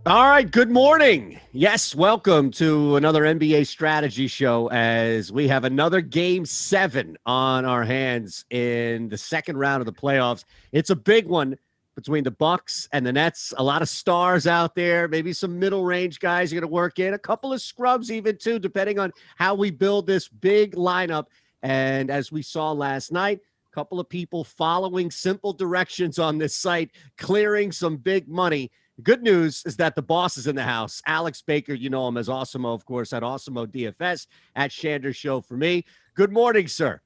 All right, good morning. Yes, welcome to another NBA Strategy Show as we have another Game 7 on our hands in the second round of the playoffs. It's a big one between the Bucks and the Nets. A lot of stars out there, maybe some middle-range guys are going to work in, a couple of scrubs even too, depending on how we build this big lineup. And as we saw last night, a couple of people following simple directions on this site, clearing some big money. Good news is that the boss is in the house. Alex Baker, you know him as Awesemo, of course, at Awesemo DFS, at Shander Show for me. Good morning, sir.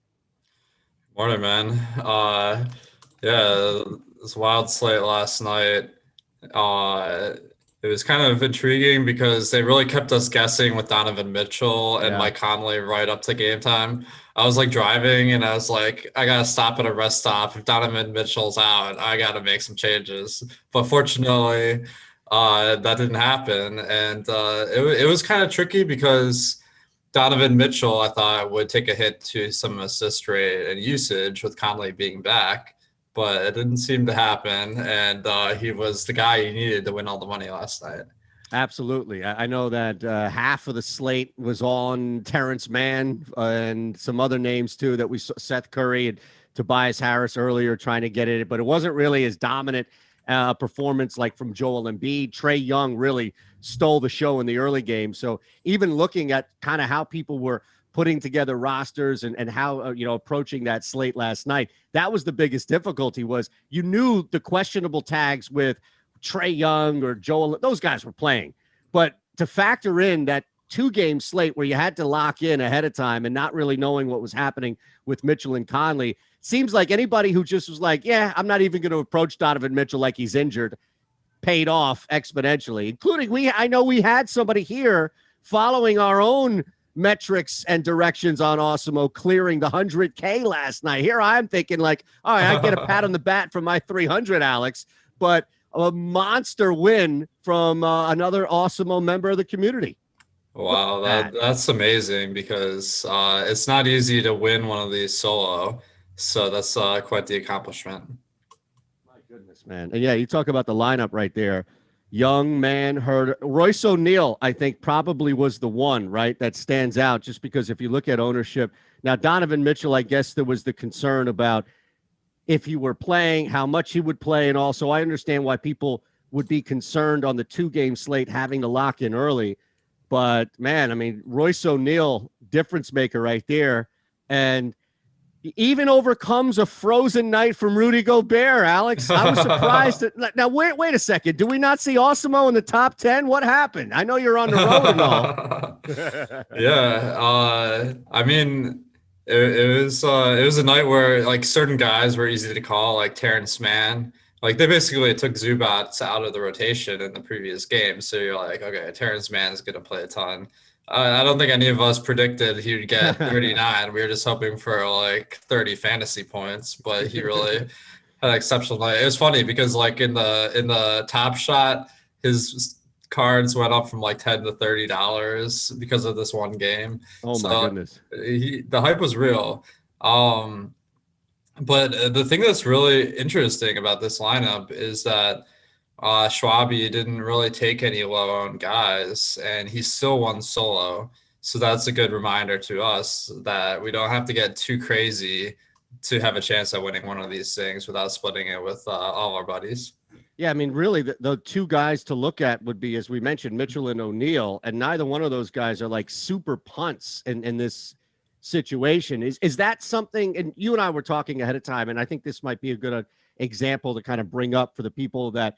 Morning, man. Yeah, this wild slate last night. It was kind of intriguing because they really kept us guessing with Donovan Mitchell and Yeah. Mike Conley right up to game time. I was like driving and I was like, I gotta stop at a rest stop. If Donovan Mitchell's out, I gotta make some changes. But fortunately, that didn't happen, and it was kind of tricky because Donovan Mitchell, I thought, would take a hit to some assist rate and usage with Conley being back, but it didn't seem to happen. And he was the guy you needed to win all the money last night. Absolutely. I know that half of the slate was on Terrence Mann and some other names too that we saw, Seth Curry and Tobias Harris earlier trying to get it, but it wasn't really as dominant performance like from Joel Embiid. Trae Young really stole the show in the early game. So even looking at kind of how people were putting together rosters and how, approaching that slate last night, that was the biggest difficulty was you knew the questionable tags with Trae Young or Joel, those guys were playing. But to factor in that 2-game slate where you had to lock in ahead of time and not really knowing what was happening with Mitchell and Conley, seems like anybody who just was like, yeah, I'm not even going to approach Donovan Mitchell like he's injured, paid off exponentially, including I know we had somebody here following our own metrics and directions on Awesemo clearing the 100K last night. Here I'm thinking like, all right, I get a pat on the back from my 300, Alex, but a monster win from another Awesemo member of the community. Wow, that's amazing because it's not easy to win one of these solo. So that's quite the accomplishment. My goodness, man. And yeah, you talk about the lineup right there. Young man, Herder, Royce O'Neal, I think probably was the one, right, that stands out just because if you look at ownership. Now, Donovan Mitchell, I guess there was the concern about if he were playing, how much he would play. And also, I understand why people would be concerned on the 2-game slate having to lock in early. But, man, I mean, Royce O'Neal, difference maker right there. And even overcomes a frozen night from Rudy Gobert, Alex. I was surprised. Now, wait a second. Do we not see Awesemo in the top 10? What happened? I know you're on the road and all. Yeah. I mean, it was a night where like certain guys were easy to call, like Terrence Mann. Like they basically took Zubats out of the rotation in the previous game. So you're like, okay, Terrence Mann is going to play a ton. I don't think any of us predicted he would get 39. We were just hoping for like 30 fantasy points, but he really had an exceptional night. It was funny because like in the top shot, his cards went up from like $10 to $30 because of this one game. Oh my So goodness. the hype was real. But the thing that's really interesting about this lineup is that Schwabi didn't really take any low-owned guys, and he still won solo. So that's a good reminder to us that we don't have to get too crazy to have a chance at winning one of these things without splitting it with all our buddies. Yeah, I mean, really, the two guys to look at would be, as we mentioned, Mitchell and O'Neal, and neither one of those guys are like super punts in this situation. Is that something? And you and I were talking ahead of time, and I think this might be a good example to kind of bring up for the people that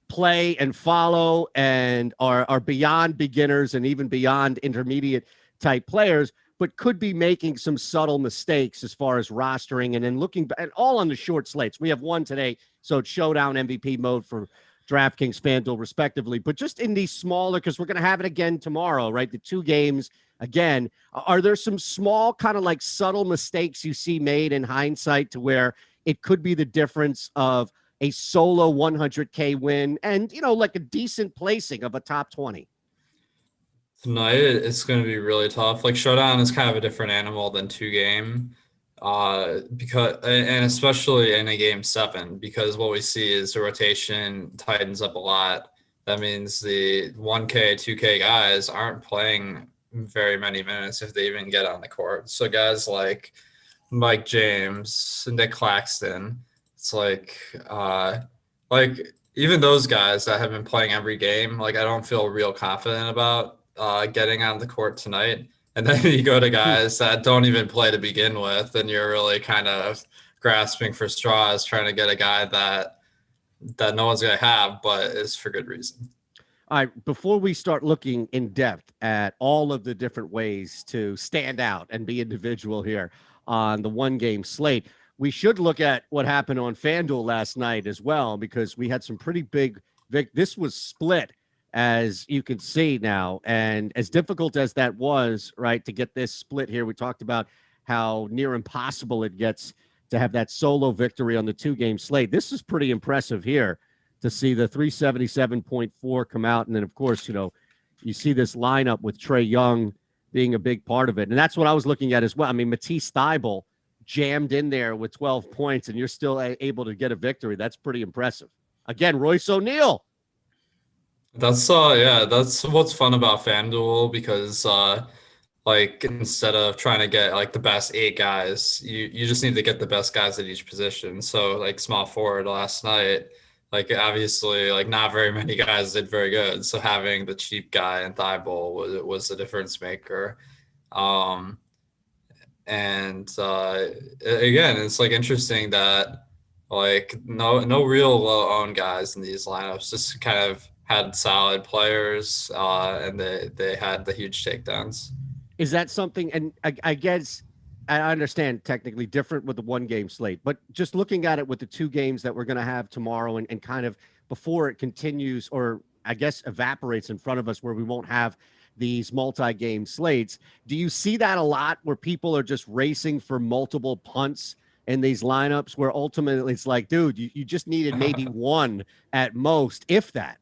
play and follow and are beyond beginners and even beyond intermediate type players, but could be making some subtle mistakes as far as rostering and then looking and all on the short slates. We have one today, so it's showdown MVP mode for Draftkings Fanduel respectively, but just in these smaller, because we're going to have it again tomorrow, right? The 2 games again. Are there some small kind of like subtle mistakes you see made in hindsight to where it could be the difference of a solo 100K win and, like a decent placing of a top 20? Tonight, it's going to be really tough. Like Showdown is kind of a different animal than 2-game, because and especially in a game 7, because what we see is the rotation tightens up a lot. that means the 1K, 2K guys aren't playing very many minutes if they even get on the court. So guys like Mike James, Nick Claxton, it's like even those guys that have been playing every game, like I don't feel real confident about getting on the court tonight. And then you go to guys that don't even play to begin with, and you're really kind of grasping for straws, trying to get a guy that no one's going to have, but is for good reason. All right, before we start looking in depth at all of the different ways to stand out and be individual here on the one game slate, we should look at what happened on FanDuel last night as well, because we had some pretty big this was split, as you can see now. And as difficult as that was, right, to get this split here, we talked about how near impossible it gets to have that solo victory on the 2-game slate. This is pretty impressive here to see the 377.4 come out. And then, of course, you see this lineup with Trae Young being a big part of it. And that's what I was looking at as well. I mean, Matisse Thybulle jammed in there with 12 points, and you're still able to get a victory. That's pretty impressive. Again, Royce O'Neal. That's what's fun about FanDuel, because like instead of trying to get like the best 8 guys, you just need to get the best guys at each position. So like small forward last night, like obviously like not very many guys did very good. So having the cheap guy in Thybulle was a difference maker. And again, it's like interesting that like no real low owned guys in these lineups, just kind of had solid players, and they had the huge takedowns. Is that something? And I guess I understand technically different with the 1-game slate, but just looking at it with the 2 games that we're going to have tomorrow, and kind of before it continues, or I guess evaporates in front of us, where we won't have these multi-game slates. Do you see that a lot, where people are just racing for multiple punts in these lineups, where ultimately it's like, dude, you just needed maybe one at most, if that?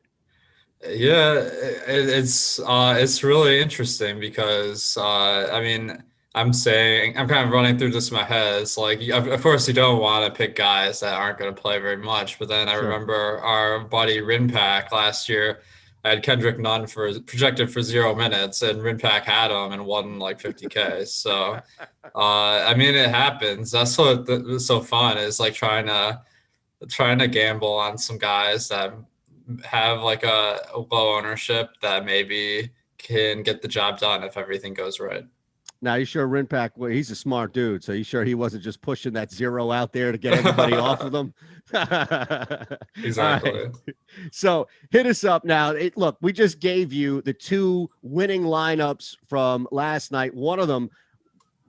Yeah, it's really interesting because I mean, I'm kind of running through this in my head. It's like, of course, you don't want to pick guys that aren't going to play very much. But then I remember our buddy Rinpack last year. I had Kendrick Nunn projected for 0 minutes, and Rinpack had him and won like 50K. So, I mean, it happens. That's what was so fun, is like trying to gamble on some guys that have like a low ownership that maybe can get the job done if everything goes right. Now, you sure Rinpack, well, he's a smart dude, so you sure he wasn't just pushing that 0 out there to get everybody off of them? Exactly. Right. So hit us up now. Look, we just gave you the 2 winning lineups from last night. One of them,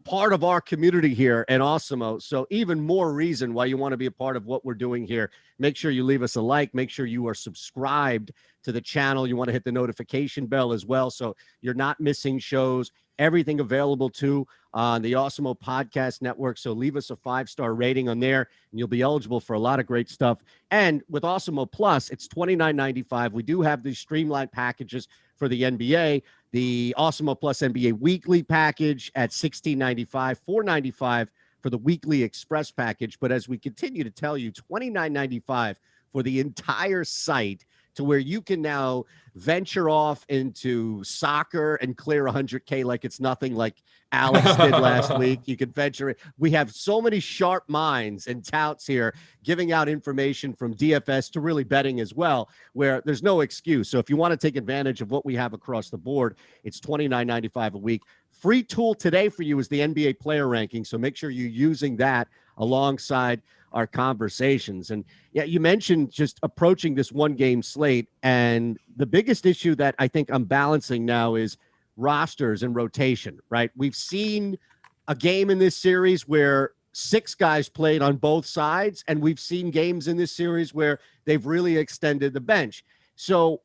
part of our community here at Awesemo. So even more reason why you want to be a part of what we're doing here. Make sure you leave us a like. Make sure you are subscribed to the channel. You want to hit the notification bell as well, so you're not missing shows. Everything available too on the Awesemo Podcast Network. So leave us a 5-star rating on there, and you'll be eligible for a lot of great stuff. And with Awesemo Plus, it's $29.95. We do have these streamlined packages for the NBA. The Awesemo Plus NBA Weekly package at $16.95, $4.95 for the Weekly Express package. But as we continue to tell you, $29.95 for the entire site, to where you can now venture off into soccer and clear 100K like it's nothing, like Alex did last week. You can venture it. We have so many sharp minds and touts here giving out information from DFS to really betting as well, where there's no excuse. So if you want to take advantage of what we have across the board, it's $29.95 a week. Free tool today for you is the NBA player ranking. So make sure you're using that alongside our conversations. And yeah, you mentioned just approaching this 1-game slate, and the biggest issue that I think I'm balancing now is rosters and rotation, right? We've seen a game in this series where 6 guys played on both sides, and we've seen games in this series where they've really extended the bench. So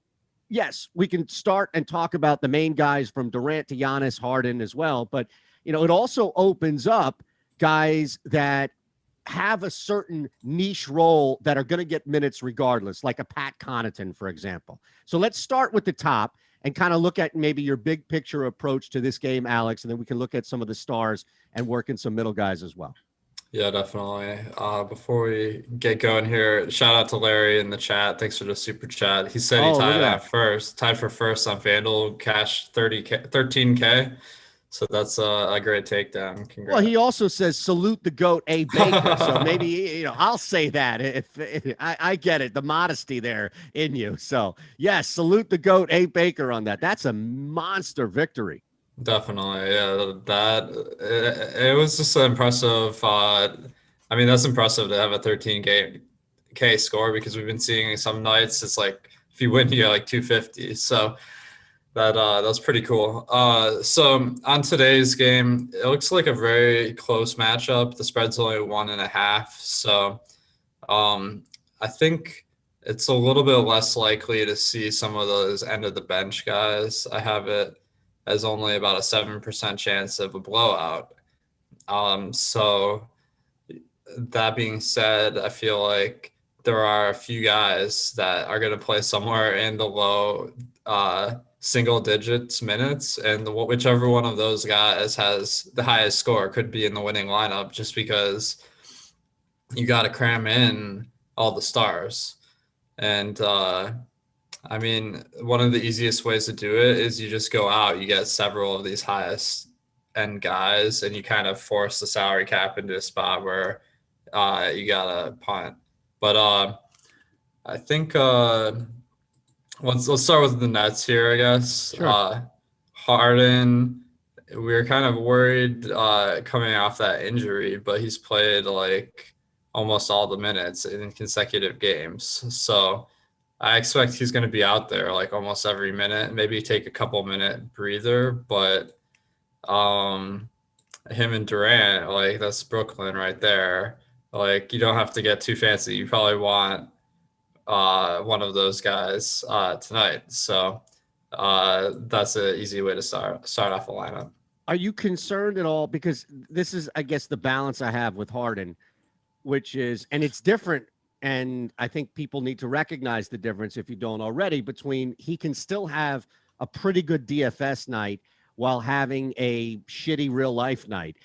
yes, we can start and talk about the main guys from Durant to Giannis, Harden as well, but it also opens up guys that have a certain niche role that are going to get minutes regardless, like a Pat Connaughton, for example. So let's start with the top and kind of look at maybe your big picture approach to this game, Alex, and then we can look at some of the stars and work in some middle guys as well. Yeah, definitely. Before we get going here, shout out to Larry in the chat. Thanks for the super chat. He said he Oh, look at that. tied for first on FanDuel, cash 30K, 13K. So that's a great takedown. Well, he Congrats. also says salute the goat, A. Baker. So maybe I'll say that if I get it, the modesty there in you. So yes, salute the goat, A. Baker on that. That's a monster victory. Definitely, yeah. It was just impressive. I mean, that's impressive to have a 13K score because we've been seeing some nights it's like if you win, you get like 250. So that's pretty cool. So on today's game, it looks like a very close matchup. The spread's only 1.5. So I think it's a little bit less likely to see some of those end of the bench guys. I have it as only about a 7% chance of a blowout. So that being said, I feel like there are a few guys that are going to play somewhere in the low single digits minutes, and whichever one of those guys has the highest score could be in the winning lineup just because you got to cram in all the stars. And I mean, one of the easiest ways to do it is you just go out, you get several of these highest end guys, and you kind of force the salary cap into a spot where you gotta punt. But I think let's start with the Nets here, I guess. Sure. Harden, we were kind of worried coming off that injury, but he's played like almost all the minutes in consecutive games. So I expect he's going to be out there like almost every minute, maybe take a couple minute breather, but him and Durant, like that's Brooklyn right there. Like you don't have to get too fancy. You probably want one of those guys tonight. So that's an easy way to start off a lineup. Are you concerned at all? Because this is, I guess, the balance I have with Harden, which is, and it's different. And I think people need to recognize the difference if you don't already between he can still have a pretty good DFS night while having a shitty real life night.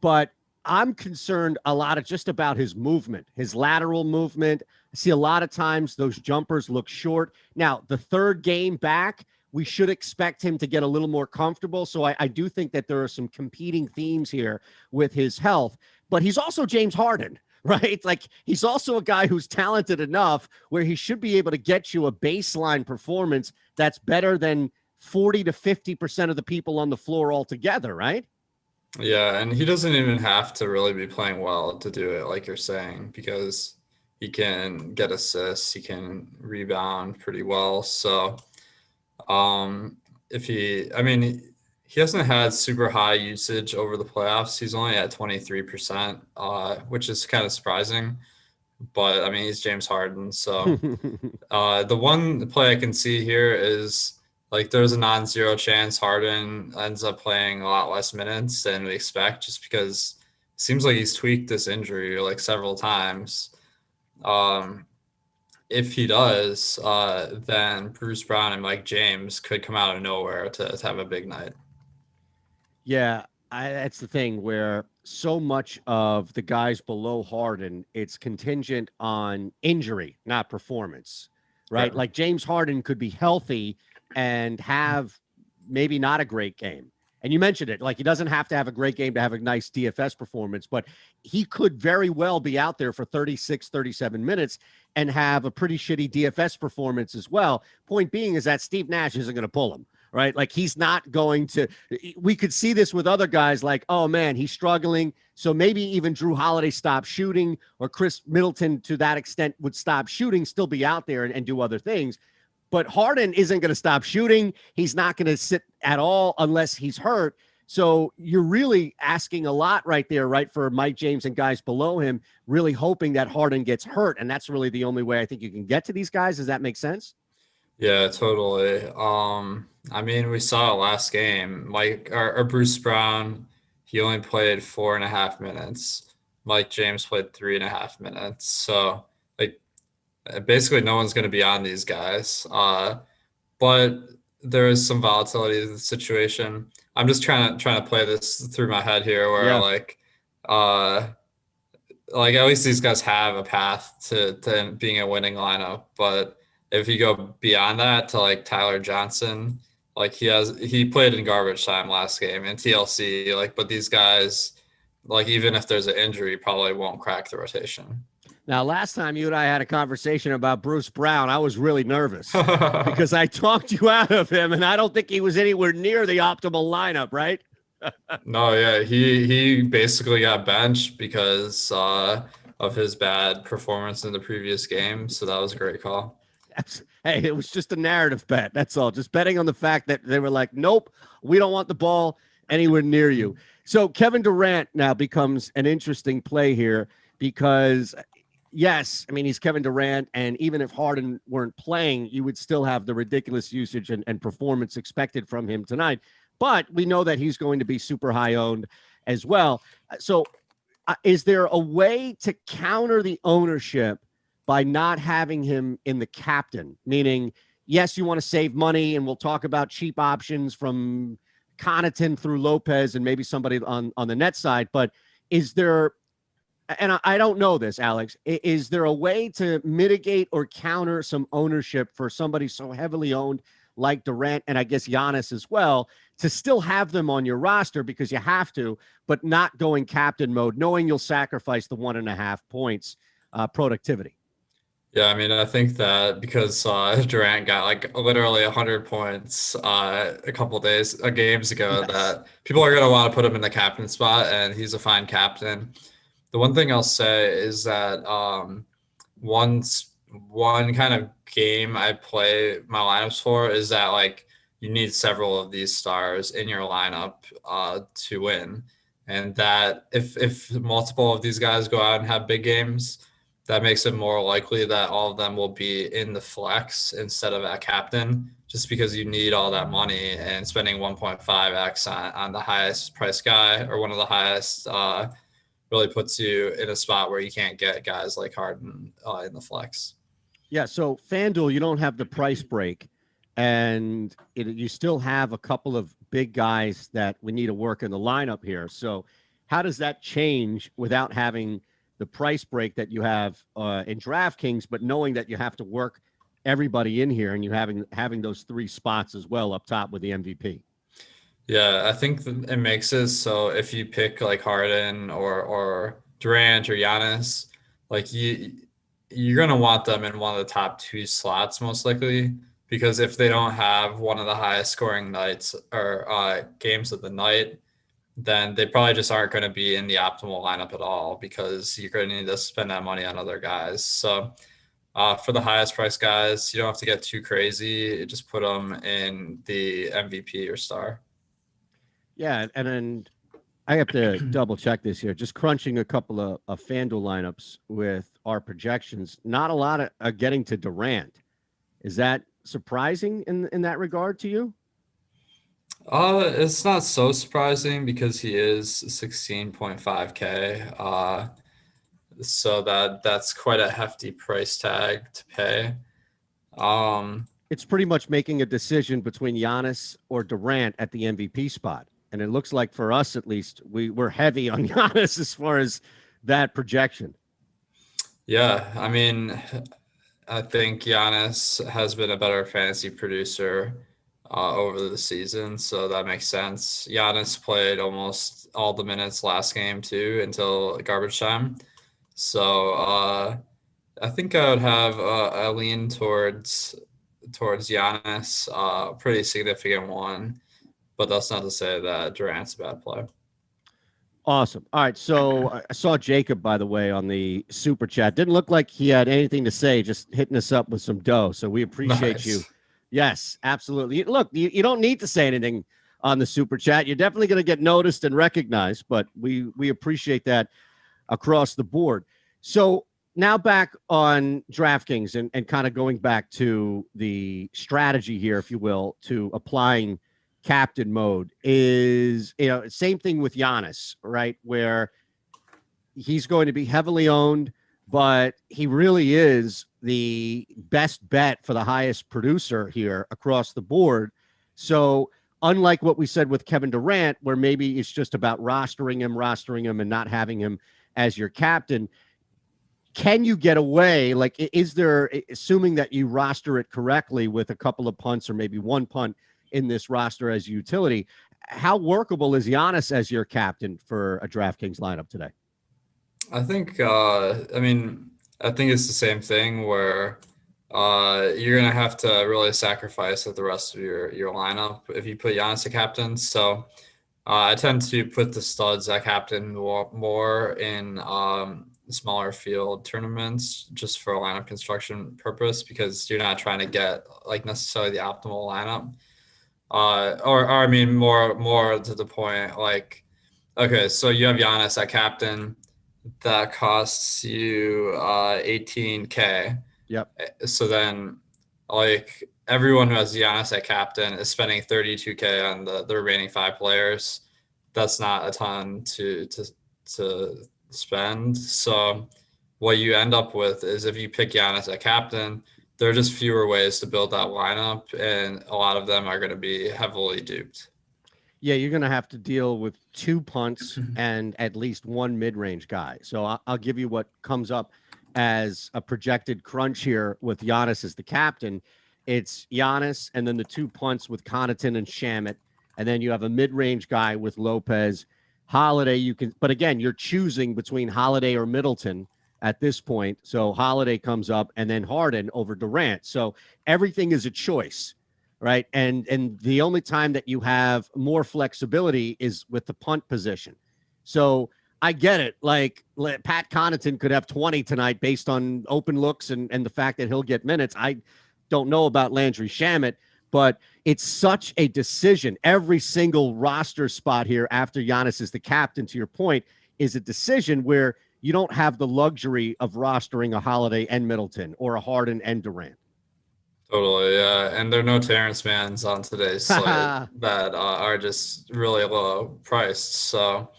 But I'm concerned a lot of just about his movement, his lateral movement. I see a lot of times those jumpers look short. Now, the third game back, we should expect him to get a little more comfortable. So I do think that there are some competing themes here with his health, but he's also James Harden, right? Like he's also a guy who's talented enough where he should be able to get you a baseline performance that's better than 40 to 50% of the people on the floor altogether, right? Yeah, and he doesn't even have to really be playing well to do it, like you're saying, because he can get assists, he can rebound pretty well. So if I mean, he hasn't had super high usage over the playoffs. He's only at 23%, which is kind of surprising. But I mean, he's James Harden. So the one play I can see here is like there's a non-zero chance Harden ends up playing a lot less minutes than we expect, just because it seems like he's tweaked this injury like several times. If he does, then Bruce Brown and Mike James could come out of nowhere to have a big night. Yeah, that's the thing where so much of the guys below Harden, it's contingent on injury, not performance, right? Right. Like James Harden could be healthy and have maybe not a great game. And you mentioned it, like he doesn't have to have a great game to have a nice DFS performance, but he could very well be out there for 36, 37 minutes and have a pretty shitty DFS performance as well. Point being is that Steve Nash isn't going to pull him, right? Like he's not going to. We could see this with other guys like, oh man, he's struggling. So maybe even Drew Holiday stopped shooting, or Khris Middleton to that extent would stop shooting, still be out there and do other things. But Harden isn't going to stop shooting. He's not going to sit at all unless he's hurt. So you're really asking a lot right there, right, for Mike James and guys below him, really hoping that Harden gets hurt. And that's really the only way I think you can get to these guys. Does that make sense? Yeah, totally. I mean, we saw it last game. Mike or Bruce Brown, he only played 4.5 minutes. Mike James played 3.5 minutes. So like basically no one's going to be on these guys. But there is some volatility to the situation. I'm just trying to play this through my head here, where Yeah. like uh like at least these guys have a path to being a winning lineup. But if you go beyond that to like Tyler Johnson, like he played in garbage time last game in TLC, like, but these guys, like, even if there's an injury, probably won't crack the rotation. Now, last time you and I had a conversation about Bruce Brown, I was really nervous because I talked you out of him, and I don't think he was anywhere near the optimal lineup, right? No, yeah, he basically got benched because of his bad performance in the previous game. So that was a great call. Hey, it was just a narrative bet. That's all. Just betting on the fact that they were like, nope, we don't want the ball anywhere near you. So Kevin Durant now becomes an interesting play here because, yes, I mean, he's Kevin Durant, and even if Harden weren't playing, you would still have the ridiculous usage and performance expected from him tonight. But we know that he's going to be super high owned as well. So is there a way to counter the ownership by not having him in the captain? Meaning, yes, you want to save money, and we'll talk about cheap options from Connaughton through Lopez and maybe somebody on the net side. But is there, and I don't know this, Alex, is there a way to mitigate or counter some ownership for somebody so heavily owned like Durant and I guess Giannis as well, to still have them on your roster because you have to, but not going captain mode, knowing you'll sacrifice the 1.5 points productivity? Yeah, I mean, I think that because Durant got like literally 100 points a couple games ago, Yes. that people are going to want to put him in the captain spot, and he's a fine captain. The one thing I'll say is that one kind of game I play my lineups for is that like you need several of these stars in your lineup to win, and that if multiple of these guys go out and have big games, that makes it more likely that all of them will be in the flex instead of at captain, just because you need all that money, and spending 1.5x on the highest price guy or one of the highest really puts you in a spot where you can't get guys like Harden in the flex. Yeah, so FanDuel, you don't have the price break, and you still have a couple of big guys that we need to work in the lineup here. So how does that change without having the price break that you have in DraftKings, but knowing that you have to work everybody in here and you having those 3 spots as well up top with the MVP? Yeah, I think it makes it so if you pick like Harden or Durant or Giannis, like you're gonna want them in one of the top 2 slots most likely, because if they don't have one of the highest scoring nights or games of the night, then they probably just aren't going to be in the optimal lineup at all, because you're going to need to spend that money on other guys. So for the highest price guys, you don't have to get too crazy. You just put them in the MVP or star. Yeah, and then I have to double check this here. Just crunching a couple of FanDuel lineups with our projections. Not a lot of getting to Durant. Is that surprising in that regard to you? It's not so surprising because he is 16.5K. So that's quite a hefty price tag to pay. It's pretty much making a decision between Giannis or Durant at the MVP spot. And it looks like for us, at least, we're heavy on Giannis as far as that projection. Yeah, I mean, I think Giannis has been a better fantasy producer over the season, so that makes sense. Giannis played almost all the minutes last game too until garbage time. So I think I would have a lean towards Giannis, a pretty significant one, but that's not to say that Durant's a bad play. Awesome. All right. So I saw Jacob, by the way, on the super chat. Didn't look like he had anything to say, just hitting us up with some dough. So we appreciate you. Yes, absolutely. Look, you don't need to say anything on the super chat. You're definitely going to get noticed and recognized, but we appreciate that across the board. So now back on DraftKings and kind of going back to the strategy here, if you will, to applying captain mode is, same thing with Giannis, right? Where he's going to be heavily owned, but he really is the best bet for the highest producer here across the board. So unlike what we said with Kevin Durant, where maybe it's just about rostering him and not having him as your captain. Can you get away? Like, is there, assuming that you roster it correctly with a couple of punts or maybe one punt in this roster as utility, how workable is Giannis as your captain for a DraftKings lineup today? I think, I think it's the same thing where you're going to have to really sacrifice the rest of your lineup if you put Giannis at captain. So I tend to put the studs at captain more in smaller field tournaments just for a lineup construction purpose, because you're not trying to get like necessarily the optimal lineup. Or I mean, more to the point, like, okay, so you have Giannis at captain, that costs you 18K. Yep. So then, like, everyone who has Giannis at captain is spending 32K on the remaining 5 players. That's not a ton to spend. So what you end up with is, if you pick Giannis at captain, there are just fewer ways to build that lineup, and a lot of them are going to be heavily duped. Yeah, you're going to have to deal with 2 punts and at least 1 mid-range guy. So I'll give you what comes up as a projected crunch here with Giannis as the captain. It's Giannis and then the 2 punts with Connaughton and Shamet. And then you have a mid-range guy with Lopez. Holiday, you can, but again, you're choosing between Holiday or Middleton at this point. So Holiday comes up, and then Harden over Durant. So everything is a choice, right? And the only time that you have more flexibility is with the punt position. So I get it. Like, Pat Connaughton could have 20 tonight based on open looks and the fact that he'll get minutes. I don't know about Landry Shamet, but it's such a decision. Every single roster spot here after Giannis is the captain, to your point, is a decision where you don't have the luxury of rostering a Holiday and Middleton or a Harden and Durant. Totally, yeah. And there are no Terrence Manns on today's slate that are just really low priced. So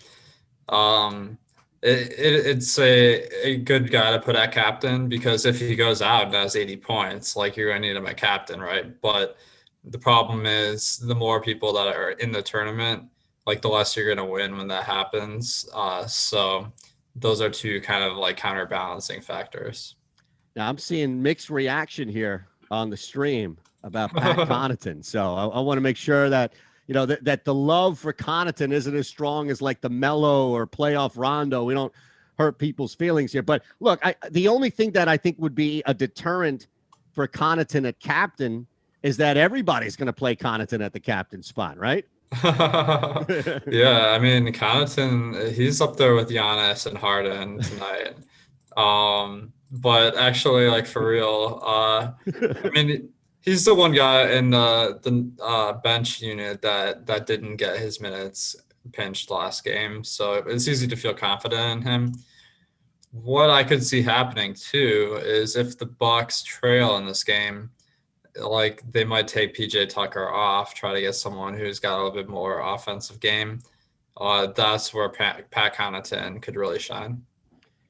it's a good guy to put at captain, because if he goes out and has 80 points, like, you're going to need him at captain, right? But the problem is, the more people that are in the tournament, like, the less you're going to win when that happens. So those are 2 kind of like counterbalancing factors. Now I'm seeing mixed reaction here on the stream about Pat Connaughton. So I want to make sure that, that the love for Connaughton isn't as strong as like the Melo or playoff Rondo. We don't hurt people's feelings here. But look, the only thing that I think would be a deterrent for Connaughton at captain is that everybody's going to play Connaughton at the captain spot, right? Yeah, I mean, Connaughton, he's up there with Giannis and Harden tonight. But actually, like, for real, I mean, he's the one guy in the bench unit that didn't get his minutes pinched last game, so it's easy to feel confident in him. What I could see happening too is, if the Bucks trail in this game, like, they might take PJ Tucker off, try to get someone who's got a little bit more offensive game. That's where Pat Connaughton could really shine.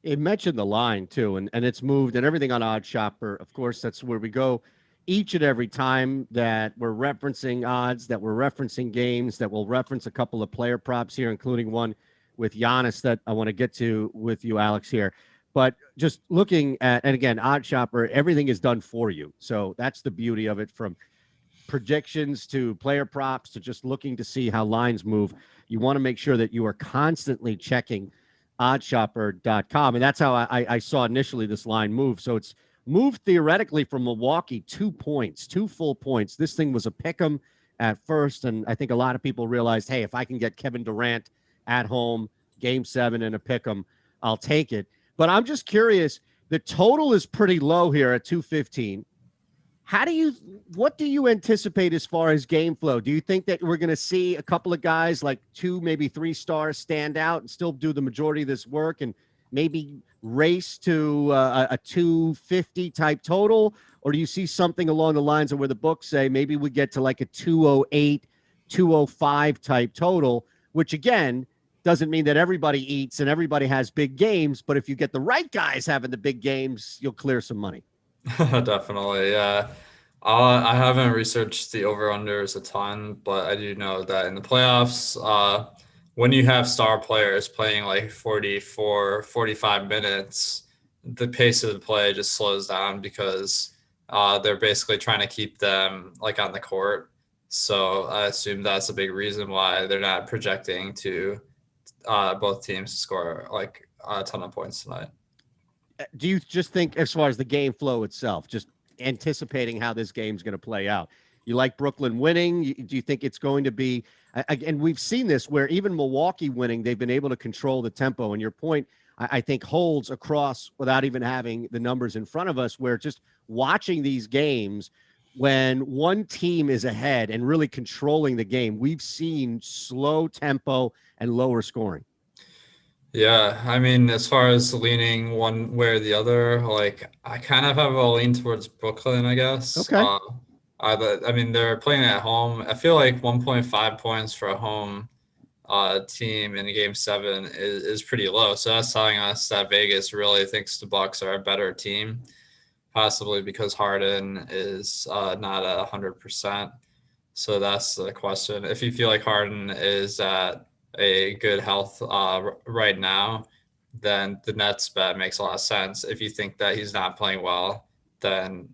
It mentioned the line too, and it's moved and everything on Odd Shopper. Of course, that's where we go each and every time that we're referencing odds, that we're referencing games, that we'll reference a couple of player props here, including one with Giannis that I want to get to with you, Alex, here. But just looking at, and again, Odd Shopper, everything is done for you. So that's the beauty of it, from predictions to player props to just looking to see how lines move. You want to make sure that you are constantly checking oddshopper.com. And that's how I saw initially this line move. So it's moved theoretically from Milwaukee 2 points, 2 full points. This thing was a pick 'em at first. And I think a lot of people realized, hey, if I can get Kevin Durant at home, game 7 and a pick 'em, I'll take it. But I'm just curious, the total is pretty low here at 215. What do you anticipate as far as game flow? Do you think that we're going to see a couple of guys like 2, maybe 3 stars stand out and still do the majority of this work and maybe race to a 250 type total? Or do you see something along the lines of where the books say maybe we get to like a 208, 205 type total, which again, doesn't mean that everybody eats and everybody has big games, but if you get the right guys having the big games, you'll clear some money. Definitely, yeah. I haven't researched the over-unders a ton, but I do know that in the playoffs, when you have star players playing like 44, 45 minutes, the pace of the play just slows down because they're basically trying to keep them like on the court. So I assume that's a big reason why they're not projecting to both teams to score like a ton of points tonight. Do you just think, as far as the game flow itself, just anticipating how this game's going to play out, you like Brooklyn winning? Do you think it's going to be, and we've seen this where even Milwaukee winning, they've been able to control the tempo. And your point, I think, holds across without even having the numbers in front of us, where just watching these games, when one team is ahead and really controlling the game, we've seen slow tempo and lower scoring. Yeah, I mean, as far as leaning one way or the other, like I kind of have a lean towards Brooklyn, I guess. Okay. I mean, they're playing at home. I feel like 1.5 points for a home team in Game 7 is pretty low. So that's telling us that Vegas really thinks the Bucks are a better team, possibly because Harden is not at 100%. So that's the question. If you feel like Harden is at a good health right now, then the Nets bet makes a lot of sense. If you think that he's not playing well, then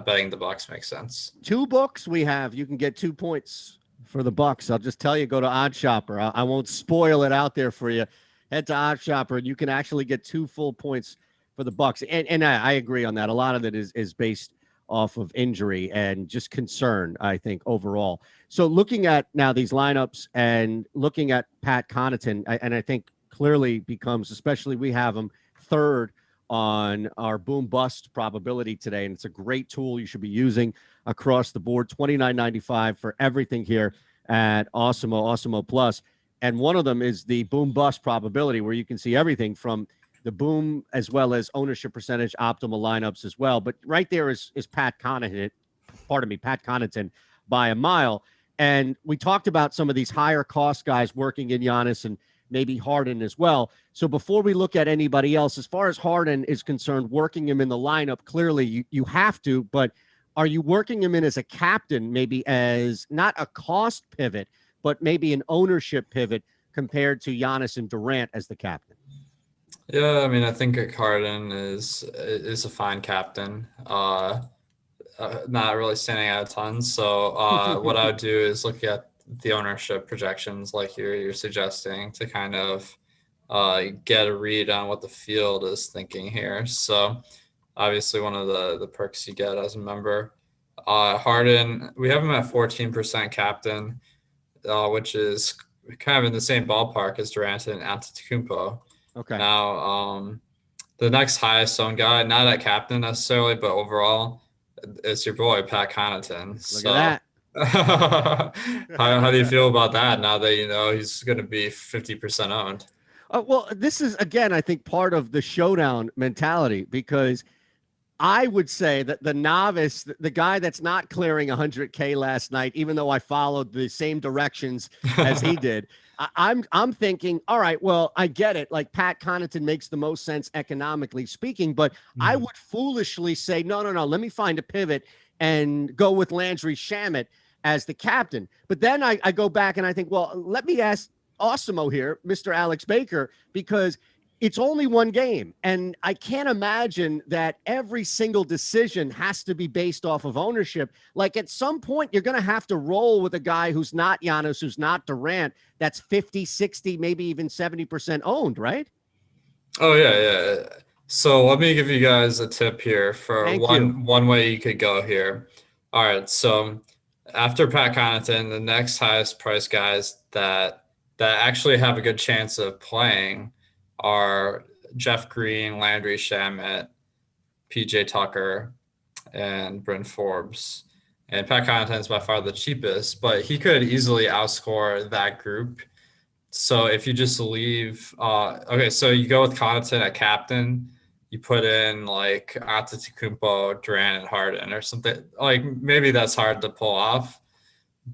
betting the Bucks makes sense. Two books we have. You can get 2 points for the Bucks. I'll just tell you, go to OddsShopper. I won't spoil it out there for you. Head to OddsShopper, and you can actually get 2 full points for the Bucks. And I agree on that. A lot of it is based off of injury and just concern, I think, overall. So looking at now these lineups and looking at Pat Connaughton, and I think clearly becomes, especially we have him third on our boom bust probability today, and it's a great tool you should be using across the board. $29.95 for everything here at Awesemo Plus, and one of them is the boom bust probability, where you can see everything from the boom as well as ownership percentage, optimal lineups as well. But right there is Pat Connaughton, Pat Connaughton by a mile. And we talked about some of these higher cost guys working in Giannis and maybe Harden as well. So before we look at anybody else, as far as Harden is concerned, working him in the lineup, clearly you have to, but are you working him in as a captain, maybe as not a cost pivot, but maybe an ownership pivot compared to Giannis and Durant as the captain? Yeah, I mean, I think Harden is a fine captain. Not really standing out a ton. So what I would do is look at the ownership projections, like you're suggesting, to kind of get a read on what the field is thinking here. So obviously, one of the perks you get as a member. Harden, we have him at 14% captain, which is kind of in the same ballpark as Durant and Antetokounmpo. Okay. Now, the next highest owned guy, not at captain necessarily, but overall, it's your boy Pat Connaughton. Look at that. how do you feel about that now that you know he's going to be 50% owned? Well, this is, again, I think part of the showdown mentality, because I would say that the novice, the guy that's not clearing 100K last night, even though I followed the same directions as he did, I'm thinking, all right, well, I get it. Like, Pat Connaughton makes the most sense economically speaking, but I would foolishly say, no, let me find a pivot and go with Landry Shamet as the captain. But then I go back and I think, well, let me ask Awesemo here, Mr. Alex Baker, because it's only one game, and I can't imagine that every single decision has to be based off of ownership. Like, at some point, you're going to have to roll with a guy who's not Giannis, who's not Durant, that's 50, 60, maybe even 70% owned, right? Oh, yeah. So let me give you guys a tip here for one way you could go here. All right, so after Pat Connaughton, the next highest price guys that actually have a good chance of playing are Jeff Green, Landry Shamet, PJ Tucker, and Bryn Forbes. And Pat Connaughton is by far the cheapest, but he could easily outscore that group. So if you just leave, so you go with Connaughton at captain, you put in like Antetokounmpo, Durant, and Harden or something. Like, maybe that's hard to pull off,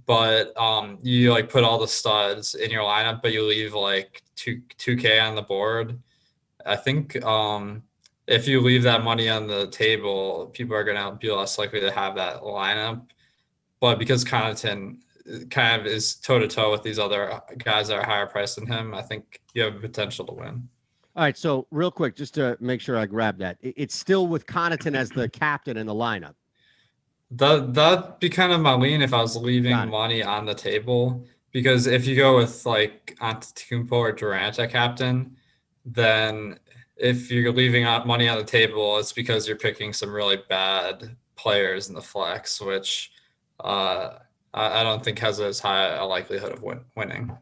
but you like put all the studs in your lineup, but you leave like 2K on the board. I think if you leave that money on the table, people are going to be less likely to have that lineup. But because Connaughton kind of is toe to toe with these other guys that are higher priced than him, I think you have potential to win. All right, so real quick, just to make sure I grab that, it's still with Connaughton as the captain in the lineup. That'd be kind of my lean if I was leaving money on the table, because if you go with like Antetokounmpo or Durant at captain, then if you're leaving out money on the table, it's because you're picking some really bad players in the flex, which I don't think has as high a likelihood of winning.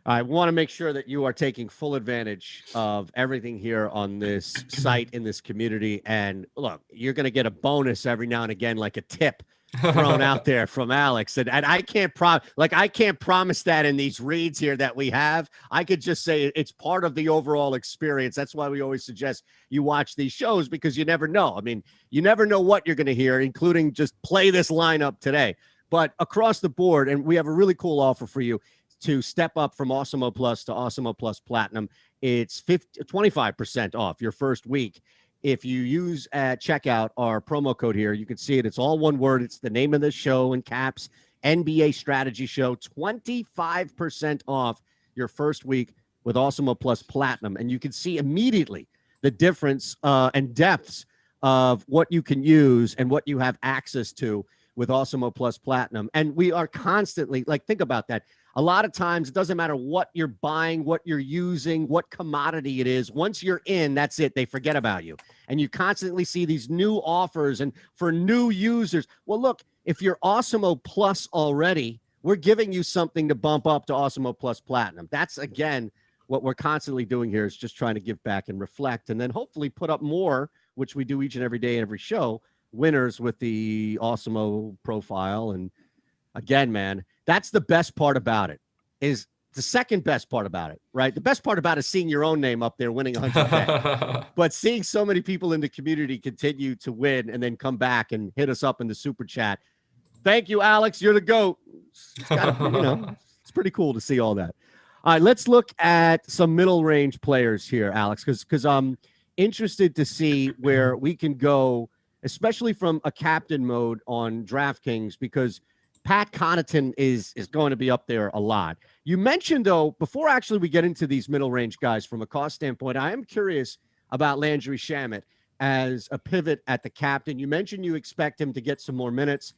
I want to make sure that you are taking full advantage of everything here on this site, in this community. And look, you're going to get a bonus every now and again, like a tip thrown out there from Alex. And I can't promise that in these reads here that we have. I could just say it's part of the overall experience. That's why we always suggest you watch these shows, because you never know. I mean, you never know what you're going to hear, including just play this lineup today. But across the board, and we have a really cool offer for you to step up from Awesemo Plus to Awesemo Plus Platinum. It's 25% off your first week. If you use at checkout our promo code here, you can see it. It's all one word. It's the name of the show in caps, NBA Strategy Show. 25% off your first week with Awesemo Plus Platinum. And you can see immediately the difference and depths of what you can use and what you have access to with Awesemo Plus Platinum. And we are constantly, like, think about that. A lot of times, it doesn't matter what you're buying, what you're using, what commodity it is. Once you're in, that's it. They forget about you. And you constantly see these new offers and for new users. Well, look, if you're Awesemo Plus already, we're giving you something to bump up to Awesemo Plus Platinum. That's, again, what we're constantly doing here, is just trying to give back and reflect, and then hopefully put up more, which we do each and every day, every show, winners with the Awesemo profile. And again, man, that's the best part about it. Is the second best part about it, right? The best part about it is seeing your own name up there winning 100K. But seeing so many people in the community continue to win and then come back and hit us up in the super chat. Thank you, Alex. You're the GOAT. It's pretty cool to see all that. All right, let's look at some middle range players here, Alex, because I'm interested to see where we can go, especially from a captain mode on DraftKings, because Pat Connaughton is going to be up there a lot. You mentioned, though, before actually we get into these middle range guys from a cost standpoint, I am curious about Landry Shamet as a pivot at the captain. You mentioned you expect him to get some more minutes,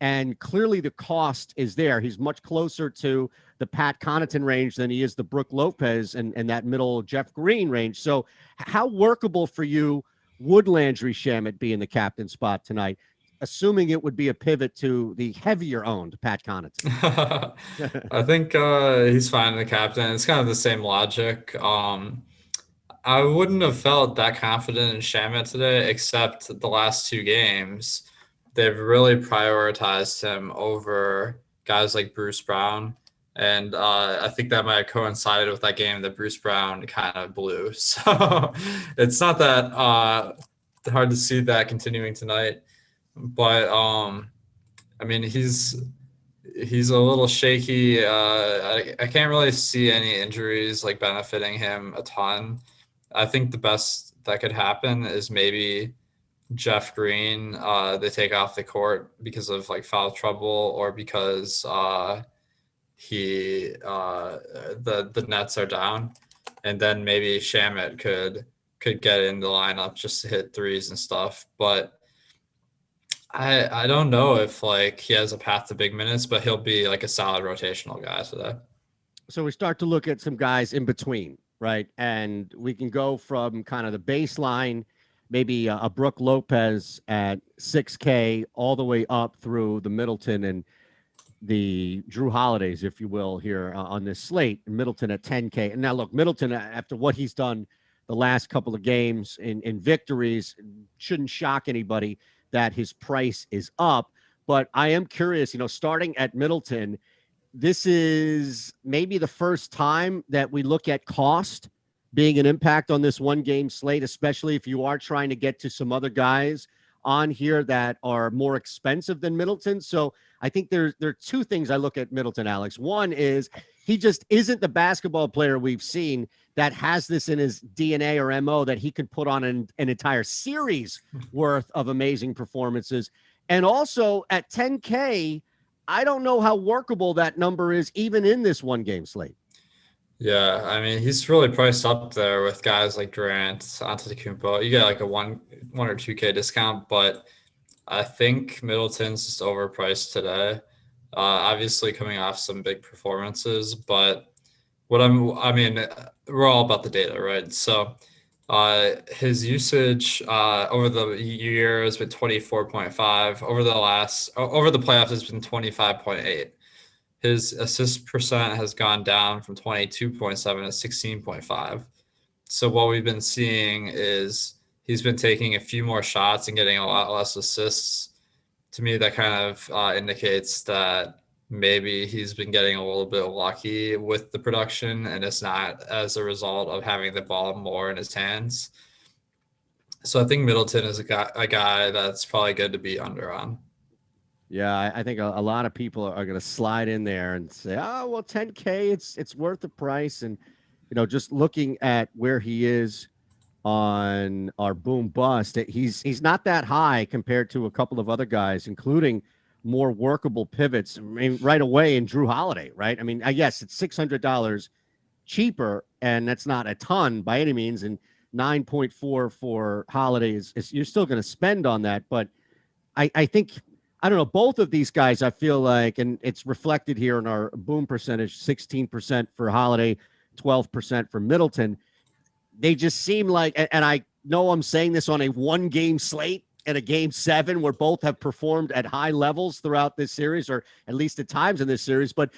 and clearly the cost is there. He's much closer to the Pat Connaughton range than he is the Brook Lopez and that middle Jeff Green range. So how workable for you would Landry Shamet be in the captain spot tonight, assuming it would be a pivot to the heavier owned Pat Connaughton? I think he's fine in the captain. It's kind of the same logic. I wouldn't have felt that confident in Shamet today, except the last two games. They've really prioritized him over guys like Bruce Brown. And I think that might have coincided with that game that Bruce Brown kind of blew. So it's not that hard to see that continuing tonight. But I mean, he's a little shaky. I can't really see any injuries like benefiting him a ton. I think the best that could happen is maybe Jeff Green, they take off the court because of like foul trouble, or because the nets are down, and then maybe Shamet could get in the lineup just to hit threes and stuff. But I don't know if like he has a path to big minutes, but he'll be like a solid rotational guy today. So we start to look at some guys in between, right? And we can go from kind of the baseline, maybe a Brook Lopez at 6K, all the way up through the Middleton and the Drew Holidays, if you will, here on this slate. Middleton at 10K. And now look, Middleton, after what he's done the last couple of games in victories, shouldn't shock anybody that his price is up. But I am curious, starting at Middleton, this is maybe the first time that we look at cost being an impact on this one game slate, especially if you are trying to get to some other guys on here that are more expensive than Middleton. So I think there are two things I look at Middleton, Alex. One is he just isn't the basketball player we've seen that has this in his DNA or MO that he can put on an entire series worth of amazing performances. And also at 10K, I don't know how workable that number is even in this one game slate. Yeah, I mean, he's really priced up there with guys like Durant, Antetokounmpo. You get like a one or 2K discount, but I think Middleton's just overpriced today. Obviously coming off some big performances, but I mean, we're all about the data, right? So his usage over the year has been 24.5. Over the playoffs has been 25.8. His assist percent has gone down from 22.7 to 16.5. So what we've been seeing is he's been taking a few more shots and getting a lot less assists. To me, that kind of indicates that maybe he's been getting a little bit lucky with the production, and it's not as a result of having the ball more in his hands. So I think Middleton is a guy that's probably good to be under on. Yeah, I think a lot of people are going to slide in there and say, "Oh, well, 10K, it's worth the price." And just looking at where he is on our boom bust, he's not that high compared to a couple of other guys, including more workable pivots. I mean, right away in Drew Holiday, right? I mean, I guess it's $600 cheaper, and that's not a ton by any means. And 9.4 for Holiday is you're still going to spend on that, but I think. I don't know. Both of these guys, I feel like, and it's reflected here in our boom percentage, 16% for Holiday, 12% for Middleton. They just seem like, and I know I'm saying this on a one-game slate and a game 7 where both have performed at high levels throughout this series, or at least at times in this series, but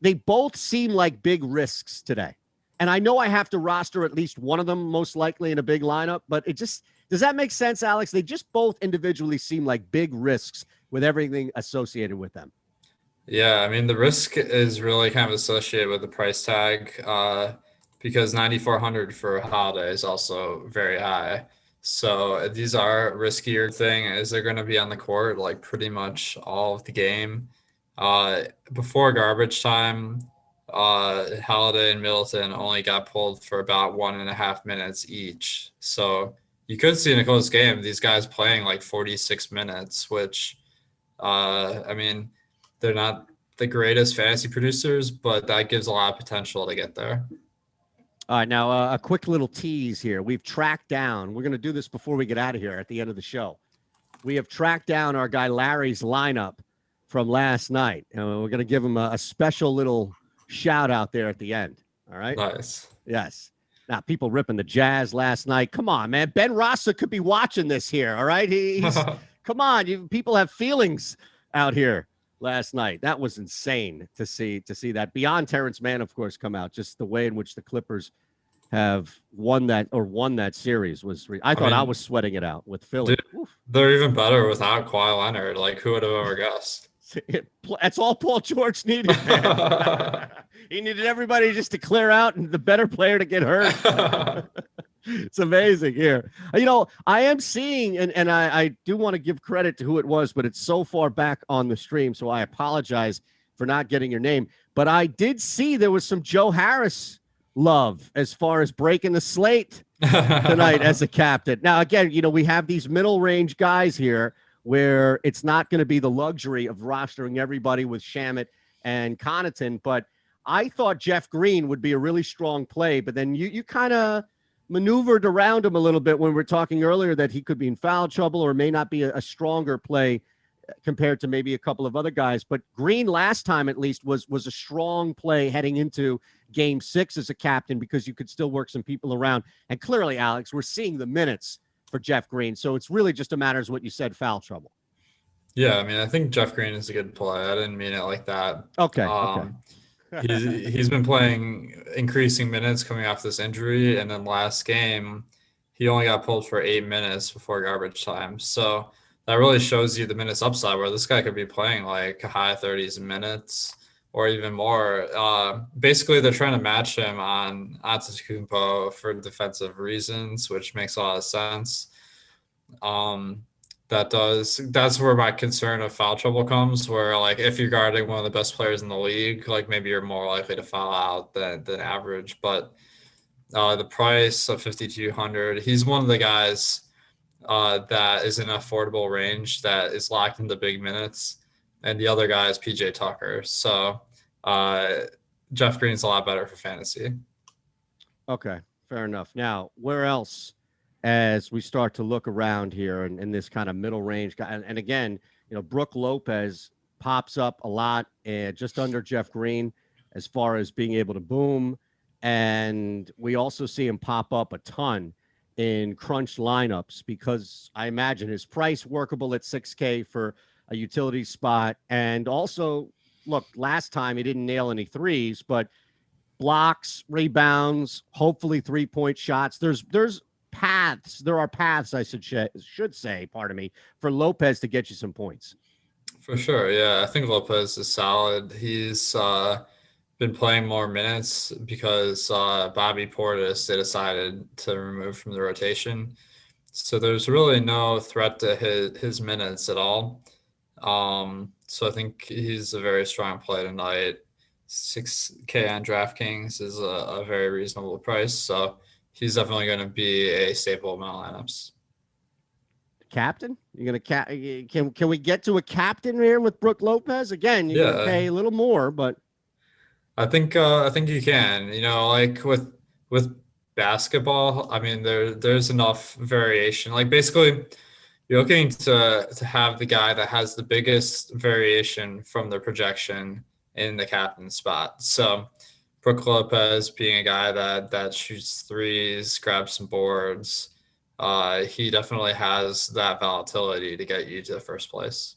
they both seem like big risks today. And I know I have to roster at least one of them most likely in a big lineup, but does that make sense, Alex? They just both individually seem like big risks with everything associated with them. Yeah, I mean, the risk is really kind of associated with the price tag because 9,400 for Holiday is also very high. So these are riskier thing. Is they're going to be on the court like pretty much all of the game. Before garbage time, Holiday and Middleton only got pulled for about 1.5 minutes each. So you could see in a close game these guys playing like 46 minutes, which I mean, they're not the greatest fantasy producers, but that gives a lot of potential to get there. All right, now a quick little tease here. We've tracked down. We're going to do this before we get out of here at the end of the show. We have tracked down our guy Larry's lineup from last night, and we're going to give him a special little shout out there at the end. All right. Nice. Yes. Now, people ripping the Jazz last night. Come on, man. Ben Rossa could be watching this here. All right. He's come on. People have feelings out here last night. That was insane to see that. Beyond Terrence Mann, of course, come out. Just the way in which the Clippers have won that series was. I thought I was sweating it out with Philly. Dude, they're even better without Kawhi Leonard. Like, who would have ever guessed? That's all Paul George needed, man. He needed everybody just to clear out and the better player to get hurt. It's amazing here. I am seeing, and I do want to give credit to who it was, but it's so far back on the stream, so I apologize for not getting your name. But I did see there was some Joe Harris love as far as breaking the slate tonight as a captain. Now, again, we have these middle range guys here where it's not going to be the luxury of rostering everybody with Shamet and Connaughton, but I thought Jeff Green would be a really strong play, but then you kind of maneuvered around him a little bit when we were talking earlier that he could be in foul trouble or may not be a stronger play compared to maybe a couple of other guys. But Green last time at least was a strong play heading into game 6 as a captain because you could still work some people around. And clearly, Alex, we're seeing the minutes for Jeff Green. So it's really just a matter of what you said, foul trouble. Yeah, I mean, I think Jeff Green is a good play. I didn't mean it like that. Okay. He's been playing increasing minutes coming off this injury, and then last game he only got pulled for 8 minutes before garbage time. So that really shows you the minutes upside where this guy could be playing like high 30s minutes or even more. Basically, they're trying to match him on Antetokounmpo for defensive reasons, which makes a lot of sense. That's where my concern of foul trouble comes, where like if you're guarding one of the best players in the league, like maybe you're more likely to foul out than average. But the price of 5,200, he's one of the guys that is in an affordable range that is locked into big minutes. and the other guy is PJ Tucker. So Jeff Green's a lot better for fantasy. Okay, fair enough. Now, where else, as we start to look around here in this kind of middle range guy, and again, Brook Lopez pops up a lot, just under Jeff Green as far as being able to boom, and we also see him pop up a ton in crunch lineups because I imagine his price workable at 6K for a utility spot, and also look, last time he didn't nail any threes, but blocks, rebounds, hopefully 3-point shots. There are paths, I should say, pardon me, for Lopez to get you some points. For sure, yeah. I think Lopez is solid. He's been playing more minutes because Bobby Portis, they decided to remove from the rotation. So there's really no threat to his minutes at all. So I think he's a very strong play tonight. 6K on DraftKings is a very reasonable price. So he's definitely going to be a staple in my lineups. Captain? You're gonna can we get to a captain here with Brook Lopez? Again, you're gonna pay a little more, but I think you can. Like with basketball, I mean there's enough variation. Like basically you're looking to have the guy that has the biggest variation from the projection in the captain spot. So Brook Lopez being a guy that shoots threes, grabs some boards, he definitely has that volatility to get you to first place.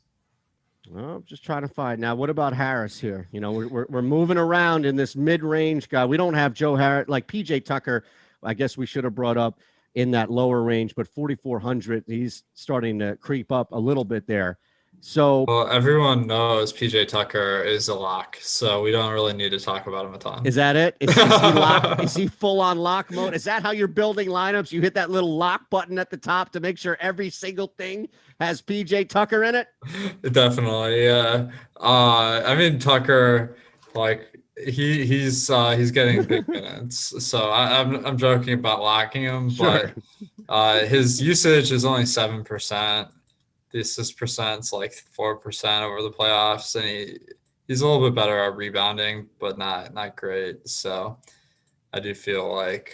Well, I'm just trying to find now. What about Harris here? We're moving around in this mid-range guy. We don't have Joe Harris like PJ Tucker. I guess we should have brought up in that lower range, but 4,400. He's starting to creep up a little bit there. So, well, everyone knows PJ Tucker is a lock, so we don't really need to talk about him a ton. Is that it? Is he lock? Is he full on lock mode? Is that how you're building lineups? You hit that little lock button at the top to make sure every single thing has PJ Tucker in it? Definitely, yeah. I mean Tucker, like he's getting big minutes, so I'm joking about locking him, sure. But his usage is only 7%. The assist percent's like 4% over the playoffs, and he's a little bit better at rebounding, but not great. So I do feel like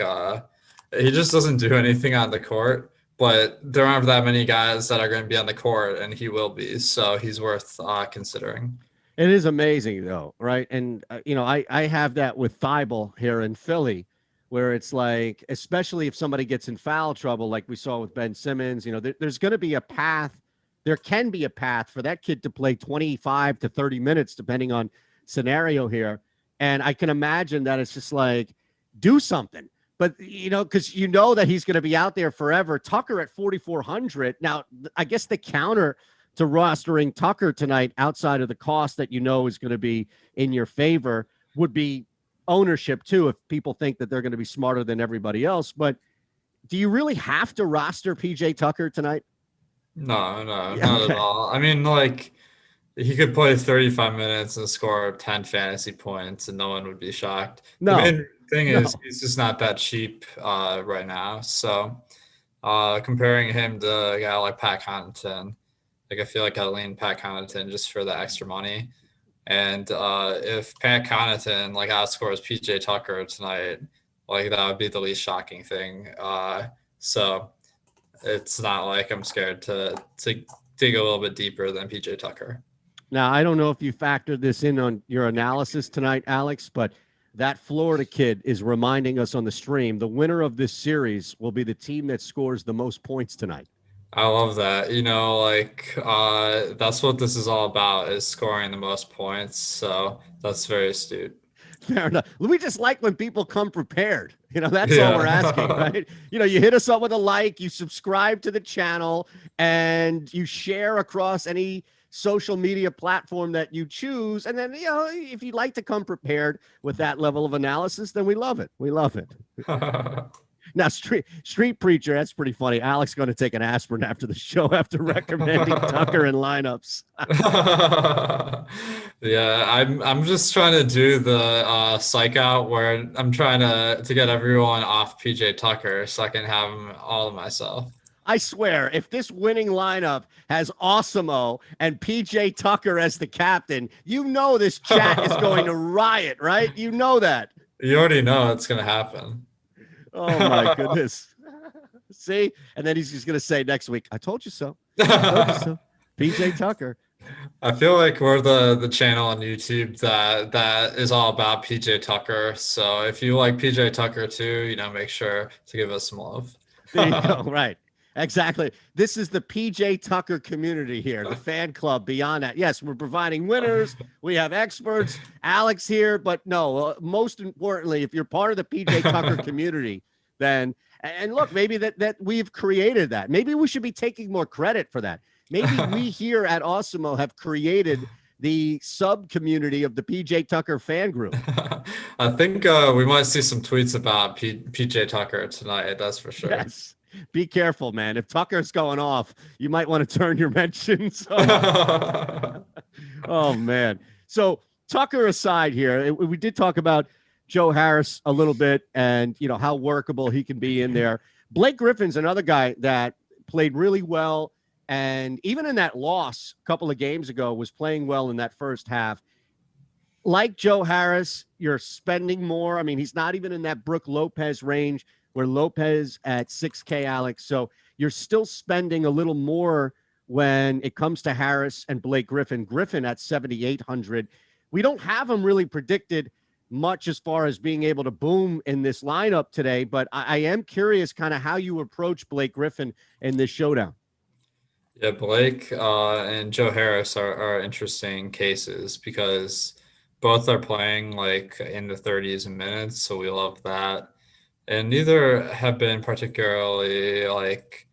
he just doesn't do anything on the court, but there aren't that many guys that are going to be on the court, and he will be. So he's worth considering. It is amazing, though, right? And, I have that with Thibault here in Philly, where it's like, especially if somebody gets in foul trouble, like we saw with Ben Simmons, there's going to be a path. There can be a path for that kid to play 25 to 30 minutes, depending on scenario here. And I can imagine that it's just like, do something. But, because that he's going to be out there forever. Tucker at 4,400. Now, I guess the counter to rostering Tucker tonight, outside of the cost that is going to be in your favor, would be ownership, too, if people think that they're going to be smarter than everybody else. But do you really have to roster PJ Tucker tonight? No, not at all. I mean, like, he could play 35 minutes and score 10 fantasy points, and no one would be shocked. No. The main thing is he's just not that cheap right now. So comparing him to a guy like Pat Connaughton, like I feel like I lean Pat Connaughton just for the extra money. And if Pat Connaughton outscores PJ Tucker tonight, that would be the least shocking thing. So it's not like I'm scared to dig a little bit deeper than PJ Tucker. Now, I don't know if you factored this in on your analysis tonight, Alex, but that Florida kid is reminding us on the stream, the winner of this series will be the team that scores the most points tonight. I love that. That's what this is all about, is scoring the most points. So that's very astute. Fair enough. We just like when people come prepared. That's all we're asking, right? You hit us up with a like, you subscribe to the channel, and you share across any social media platform that you choose. And then, if you'd like to come prepared with that level of analysis, then we love it. We love it. Now, Street Preacher, that's pretty funny. Alex going to take an aspirin after the show after recommending Tucker in lineups. Yeah, I'm just trying to do the psych out where I'm trying to get everyone off PJ Tucker so I can have him all to myself. I swear, if this winning lineup has Awesemo and PJ Tucker as the captain, you know this chat is going to riot, right? You know that. You already know it's going to happen. Oh, my goodness. See? And then he's just going to say next week, I told you so. I told you so. PJ Tucker. I feel like we're the channel on YouTube that is all about PJ Tucker. So if you like PJ Tucker too, make sure to give us some love. There you go. Right. Exactly. This is the PJ Tucker community here, the fan club beyond that. Yes, we're providing winners. We have experts, Alex here, but no, most importantly, if you're part of the PJ Tucker community, then, and look, maybe that we've created that. Maybe we should be taking more credit for that. Maybe we here at Awesemo have created the sub community of the PJ Tucker fan group. I think we might see some tweets about PJ Tucker tonight. That's for sure. Yes. Be careful, man. If Tucker's going off, you might want to turn your mentions off. Oh, man. So Tucker aside here, we did talk about Joe Harris a little bit and, how workable he can be in there. Blake Griffin's another guy that played really well. And even in that loss a couple of games ago, was playing well in that first half. Like Joe Harris, you're spending more. I mean, he's not even in that Brook Lopez range where Lopez at 6K, Alex. So you're still spending a little more when it comes to Harris and Blake Griffin. Griffin at 7,800. We don't have him really predicted much as far as being able to boom in this lineup today, but I am curious kind of how you approach Blake Griffin in this showdown. Yeah, Blake and Joe Harris are interesting cases because both are playing like in the 30s in minutes, so we love that. And neither have been particularly like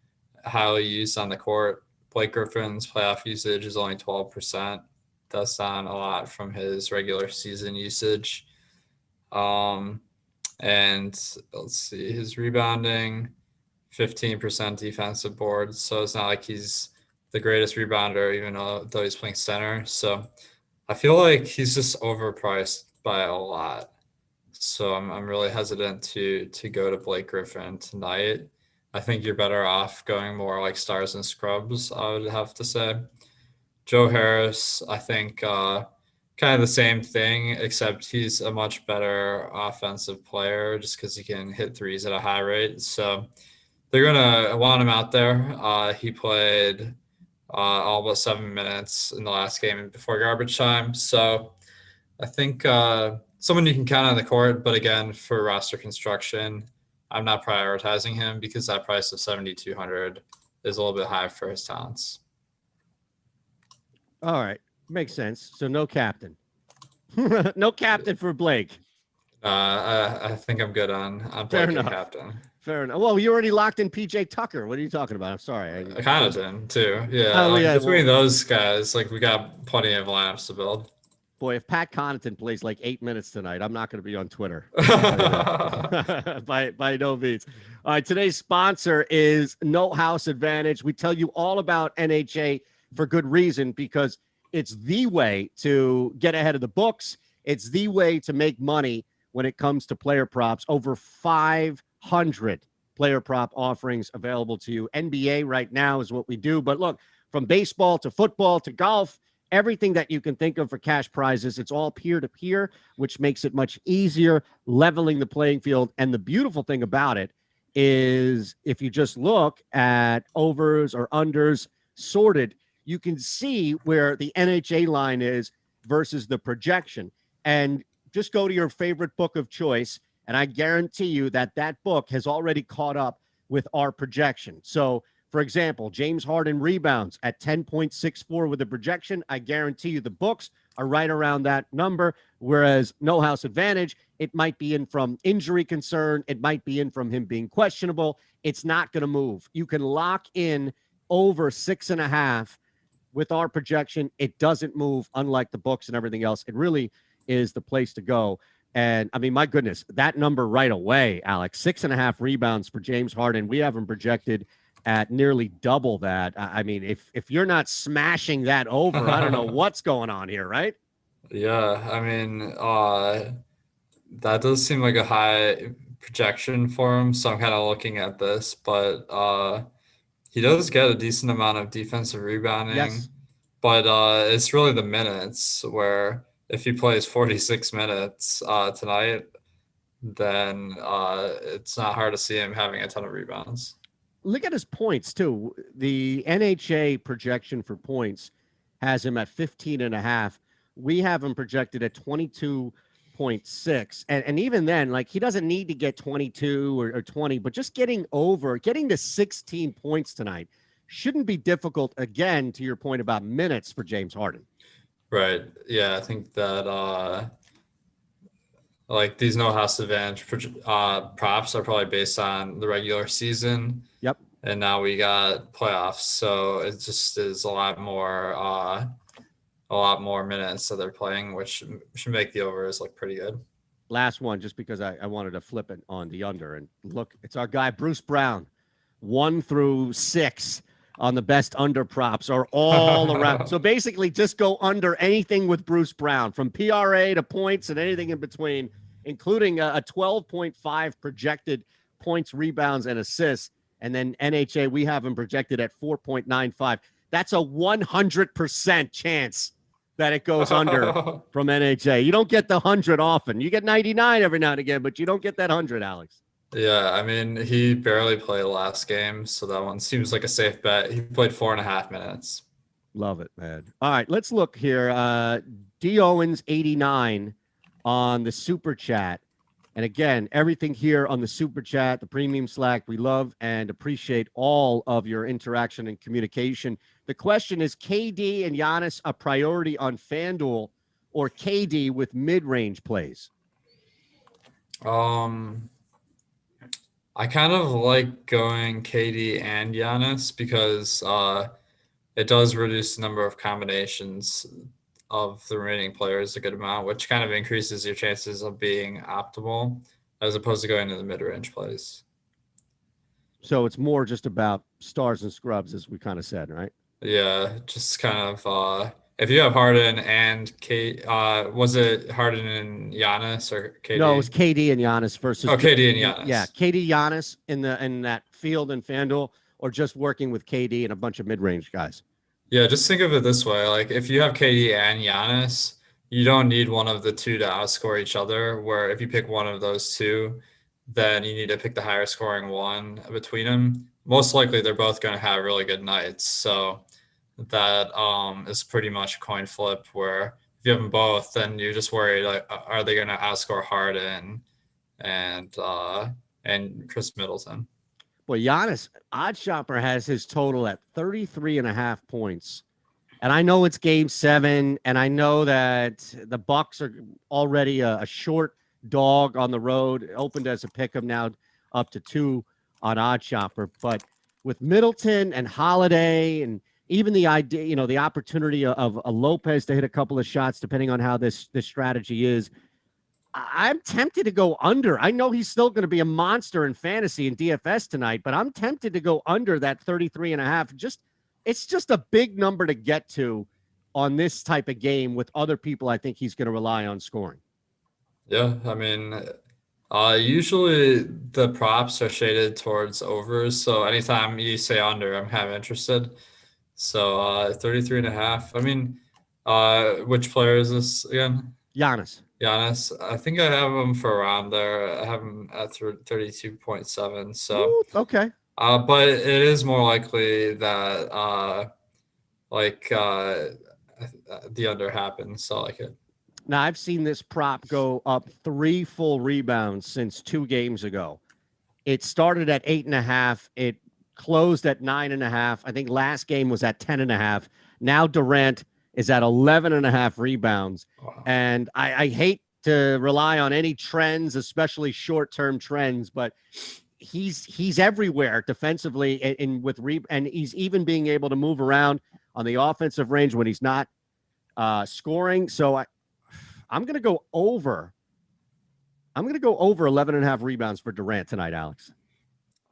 highly used on the court. Blake Griffin's playoff usage is only 12%. That's down a lot from his regular season usage. And let's see, his rebounding, 15% defensive boards. So it's not like he's the greatest rebounder, even though he's playing center. So I feel like he's just overpriced by a lot. So I'm really hesitant to go to Blake Griffin tonight. I think you're better off going more like stars and scrubs, I would have to say. Joe Harris, I think kind of the same thing, except he's a much better offensive player just because he can hit threes at a high rate. So they're going to want him out there. He played all but 7 minutes in the last game before garbage time. So I think someone you can count on the court, but again, for roster construction, I'm not prioritizing him because that price of 7,200 is a little bit high for his talents. All right. Makes sense. So no captain. No captain for Blake. I think I'm good on Blake and captain. Fair enough. Well, you already locked in PJ Tucker. What are you talking about? I'm sorry. I kind of did too. Yeah. Between those guys, like we got plenty of lineups to build. Boy, if Pat Connaughton plays like 8 minutes tonight, I'm not going to be on Twitter. by no means. All right, today's sponsor is No House Advantage. We tell you all about NHA for good reason because it's the way to get ahead of the books. It's the way to make money when it comes to player props. Over 500 player prop offerings available to you. NBA right now is what we do. But look, from baseball to football to golf, everything that you can think of for cash prizes, it's all peer-to-peer, which makes it much easier, leveling the playing field. And the beautiful thing about it is if you just look at overs or unders sorted, you can see where the NHA line is versus the projection. And just go to your favorite book of choice, and I guarantee you that that book has already caught up with our projection. So, for example, James Harden rebounds at 10.64 with a projection. I guarantee you the books are right around that number, whereas No House Advantage, it might be in from injury concern. It might be in from him being questionable. It's not going to move. You can lock in over 6.5 with our projection. It doesn't move, unlike the books and everything else. It really is the place to go. And I mean, my goodness, that number right away, Alex, 6.5 rebounds for James Harden. We have him projected at nearly double that. I mean, if you're not smashing that over, I don't know what's going on here, right? Yeah, I mean, that does seem like a high projection for him. So I'm kind of looking at this, but he does get a decent amount of defensive rebounding, Yes. but it's really the minutes where if he plays 46 minutes tonight, then it's not hard to see him having a ton of rebounds. Look at his points too. The NHA projection for points has him at 15.5. We have him projected at 22.6. And even then, like, he doesn't need to get 22 or 20, but just getting to 16 points tonight shouldn't be difficult, again, to your point about minutes for James Harden. Right. Yeah, I think that like these no house advantage props are probably based on the regular season. Yep. And now we got playoffs, so it just is a lot more minutes that they're playing, which should make the overs look pretty good. Last one, just because I wanted to flip it on the under. And look, it's our guy Bruce Brown, 1 through 6 on the best under props are all around. So basically just go under anything with Bruce Brown, from PRA to points and anything in between, including a 12.5 projected points, rebounds, and assists. And then NHA, we have him projected at 4.95. That's a 100% chance that it goes under from NHA. You don't get the 100 often. You get 99 every now and again, but you don't get that 100, Alex. Yeah, I mean, he barely played last game, so that one seems like a safe bet. He played 4.5 minutes. Love it, man. All right, let's look here. D. Owens 89 on the Super Chat. And again, everything here on the Super Chat, the Premium Slack, we love and appreciate all of your interaction and communication. The question is, KD and Giannis a priority on FanDuel, or KD with mid-range plays? I kind of like going KD and Giannis because it does reduce the number of combinations of the remaining players a good amount, which kind of increases your chances of being optimal as opposed to going to the mid-range plays. So it's more just about stars and scrubs, as we kind of said, right? Yeah, just kind of if you have Harden and was it Harden and Giannis or KD? No, it was KD and Giannis versus. Oh, KD and Giannis. Yeah, KD, Giannis in that field in FanDuel, or just working with KD and a bunch of mid-range guys. Yeah, just think of it this way. Like, if you have KD and Giannis, you don't need one of the two to outscore each other, where if you pick one of those two, then you need to pick the higher scoring one between them. Most likely, they're both going to have really good nights. So that is pretty much a coin flip, where if you have them both, then you're just worried, like, are they going to outscore Harden and Khris Middleton? Well, Giannis, OddsShopper has his total at 33.5 points. And I know it's game 7, and I know that the Bucks are already a short dog on the road. It opened as a pick 'em, now up to 2 on OddsShopper. But with Middleton and Holiday, and even the idea, the opportunity of a Lopez to hit a couple of shots, depending on how this strategy is, I'm tempted to go under. I know he's still going to be a monster in fantasy and DFS tonight, but I'm tempted to go under that 33.5. It's just a big number to get to on this type of game with other people I think he's going to rely on scoring. Yeah, I mean, usually the props are shaded towards overs, so anytime you say under, I'm kind of interested. So 33.5. I mean, which player is this again? Giannis. I think I have him for around there. I have him at 32.7. So ooh, okay. But it is more likely that the under happens. So I like it. Now, I've seen this prop go up 3 full rebounds since 2 games ago. It started at 8.5. It closed at 9.5. I think last game was at 10.5. Now Durant is at 11.5 rebounds. Wow. And I hate to rely on any trends, especially short-term trends, but he's everywhere defensively and and he's even being able to move around on the offensive range when he's not scoring. So I'm going to go over. I'm going to go over 11.5 rebounds for Durant tonight, Alex.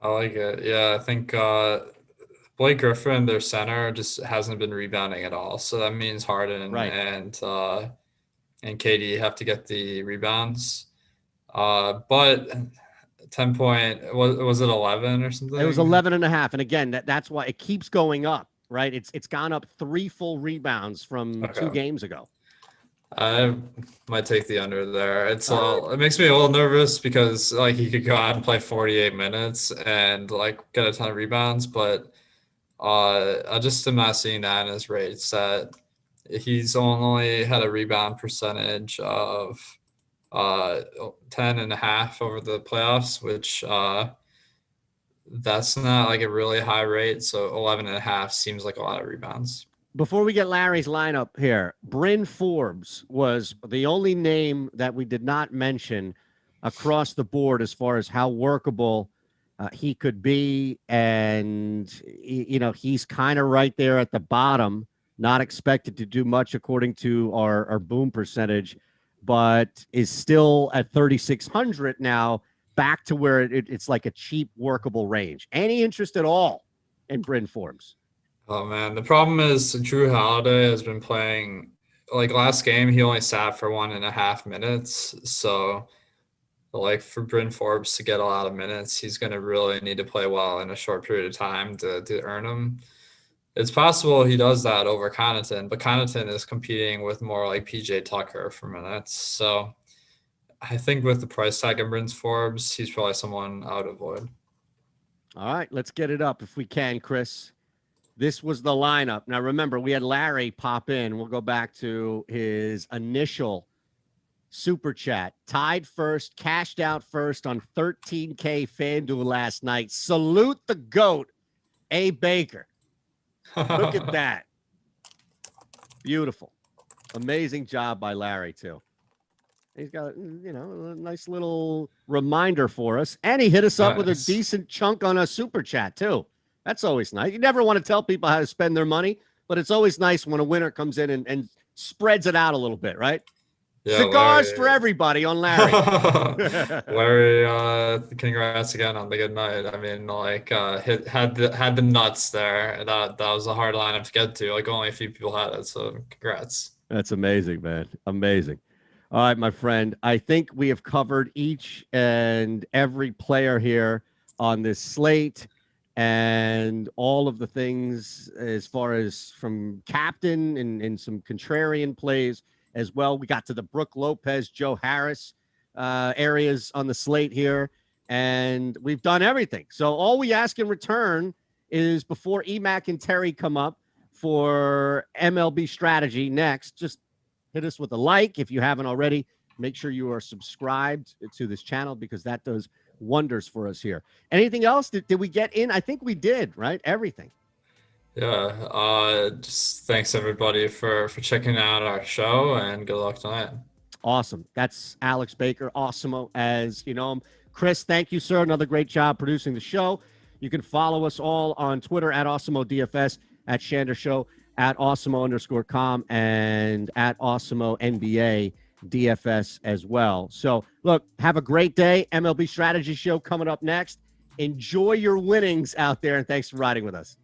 I like it. Yeah, I think Blake Griffin, their center, just hasn't been rebounding at all. So that means Harden and KD have to get the rebounds. But 10 point, was it 11 or something? It was 11.5. And again, that's why it keeps going up, right? It's gone up 3 full rebounds from 2 games ago. I might take the under there. It makes me a little nervous because like he could go out and play 48 minutes and like get a ton of rebounds, but I just am not seeing that in his rates. That he's only had a rebound percentage of 10.5 over the playoffs, which that's not like a really high rate. So 11.5 seems like a lot of rebounds. Before we get Larry's lineup here, Bryn Forbes was the only name that we did not mention across the board as far as how workable he could be. And, you know, he's kind of right there at the bottom, not expected to do much according to our boom percentage, but is still at 3,600 now, back to where it's like a cheap, workable range. Any interest at all in Bryn Forbes? Oh man, the problem is Drew Holiday has been playing, like last game he only sat for 1.5 minutes. So like for Bryn Forbes to get a lot of minutes, he's going to really need to play well in a short period of time to earn them. It's possible he does that over Connaughton, but Connaughton is competing with more like PJ Tucker for minutes. So I think with the price tag of Bryn Forbes, he's probably someone I would avoid. All right, let's get it up if we can, Chris. This was the lineup. Now, remember, we had Larry pop in. We'll go back to his initial super chat. Tied first, cashed out first on 13K FanDuel last night. Salute the GOAT, A. Baker. Look at that. Beautiful. Amazing job by Larry, too. He's got, you know, a nice little reminder for us. And he hit us up with a decent chunk on a super chat, too. That's always nice. You never want to tell people how to spend their money, but it's always nice when a winner comes in and spreads it out a little bit, right? Yeah, cigars Larry. For everybody on Larry. Larry, congrats again on the good night. I mean, like, had the nuts there. That was a hard lineup to get to. Like, only a few people had it, so congrats. That's amazing, man. Amazing. All right, my friend. I think we have covered each and every player here on this slate, and all of the things as far as from captain and some contrarian plays as well. We got to the Brooke Lopez, Joe Harris areas on the slate here, and we've done everything. So all we ask in return is before Emac and Terry come up for MLB strategy next, just hit us with a like if you haven't already. Make sure you are subscribed to this channel because that does wonders for us here. Anything else? Did we get in? I think we did, right? Everything. Yeah. Just thanks everybody for checking out our show, and good luck tonight. Awesome. That's Alex Baker, Awesemo, as you know him. Chris, thank you, sir. Another great job producing the show. You can follow us all on Twitter at Awesemo DFS, at Shander Show, at Awesemo_com, and at Awesemo NBA DFS as well. So look, have a great day. MLB Strategy Show coming up next. Enjoy your winnings out there, and thanks for riding with us.